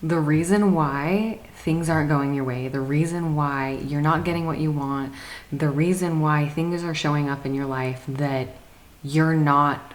The reason why things aren't going your way, the reason why you're not getting what you want, the reason why things are showing up in your life that you're not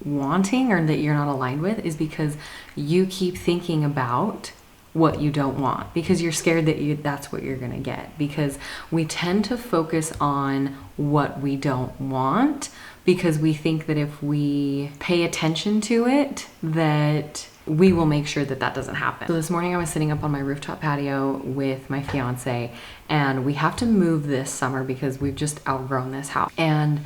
wanting or that you're not aligned with is because you keep thinking about what you don't want, because you're scared that that's what you're going to get, because we tend to focus on what we don't want because we think that if we pay attention to it that we will make sure that that doesn't happen. So this morning I was sitting up on my rooftop patio with my fiance, and we have to move this summer because we've just outgrown this house. And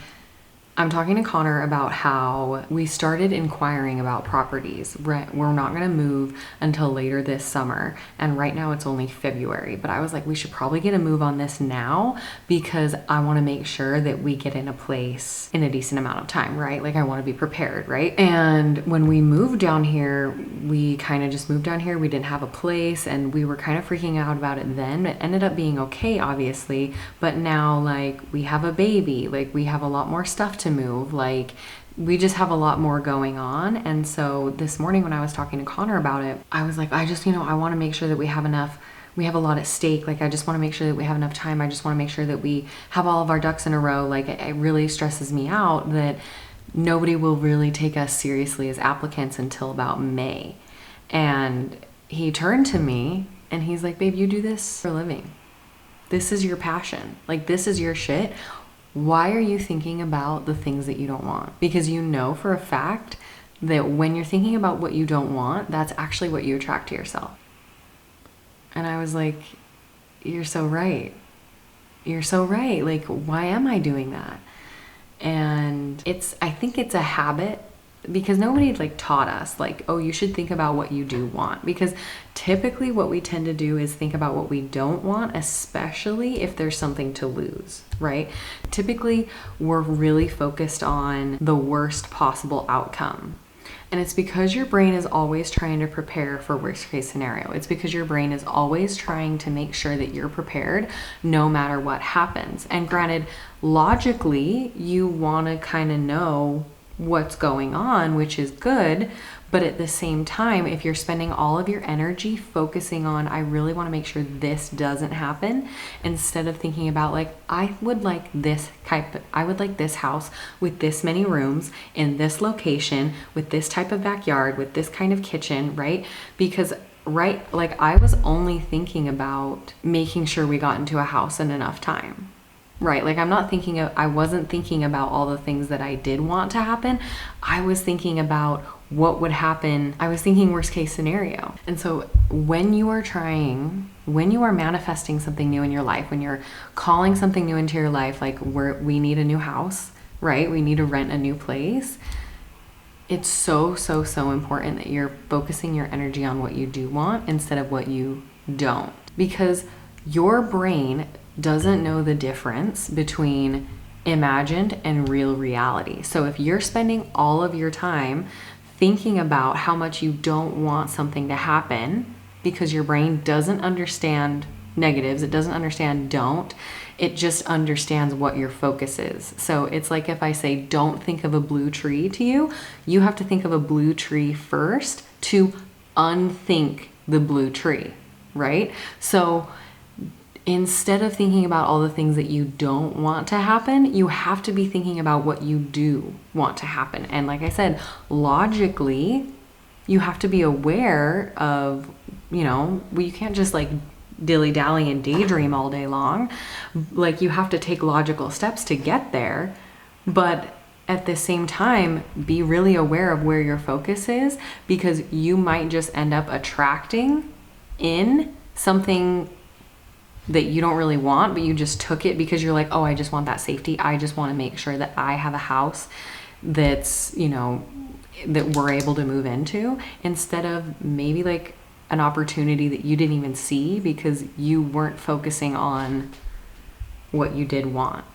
I'm talking to Connor about how we started inquiring about properties. We're not going to move until later this summer, and right now it's only February, but I was like, we should probably get a move on this now because I want to make sure that we get in a place in a decent amount of time, right? Like I want to be prepared, right? And when we moved down here, we kind of just moved down here. We didn't have a place and we were kind of freaking out about it then. It ended up being okay, obviously, but now like we have a baby, like we have a lot more stuff to move, like we just have a lot more going on. And so this morning when I was talking to Connor about it, I was like, I just, I want to make sure that we have enough. We have a lot at stake. Like, I just want to make sure that we have enough time. I just want to make sure that we have all of our ducks in a row. Like, it really stresses me out that nobody will really take us seriously as applicants until about May. And he turned to me and he's like, babe, you do this for a living. This is your passion. Like, this is your shit. Why are you thinking about the things that you don't want? Because you know for a fact that when you're thinking about what you don't want, that's actually what you attract to yourself. And I was like, you're so right. You're so right. Like, why am I doing that? And I think it's a habit because nobody like taught us like, oh, you should think about what you do want. Because typically what we tend to do is think about what we don't want, especially if there's something to lose, right? Typically we're really focused on the worst possible outcome. And it's because your brain is always trying to prepare for worst case scenario. It's because your brain is always trying to make sure that you're prepared no matter what happens. And granted, logically, you want to kind of know what's going on, which is good. But at the same time, if you're spending all of your energy focusing on, I really want to make sure this doesn't happen, instead of thinking about like, I would like this house with this many rooms in this location, with this type of backyard, with this kind of kitchen, right? Because like I was only thinking about making sure we got into a house in enough time. Right, like I wasn't thinking about all the things that I did want to happen. I was thinking about what would happen. I was thinking worst case scenario. And so when you are manifesting something new in your life, when you're calling something new into your life, like we need a new house, right? We need to rent a new place. It's so important that you're focusing your energy on what you do want instead of what you don't. Because your brain doesn't know the difference between imagined and real reality. So if you're spending all of your time thinking about how much you don't want something to happen because your brain doesn't understand negatives, it doesn't understand don't, it just understands what your focus is. So it's like if I say don't think of a blue tree to you, you have to think of a blue tree first to unthink the blue tree, right? So instead of thinking about all the things that you don't want to happen, you have to be thinking about what you do want to happen. And like I said, logically, you have to be aware of, you can't just like dilly-dally and daydream all day long. Like you have to take logical steps to get there. But at the same time, be really aware of where your focus is, because you might just end up attracting in something that you don't really want, but you just took it because you're like, oh, I just want that safety. I just want to make sure that I have a house that's, that we're able to move into, instead of maybe like an opportunity that you didn't even see because you weren't focusing on what you did want.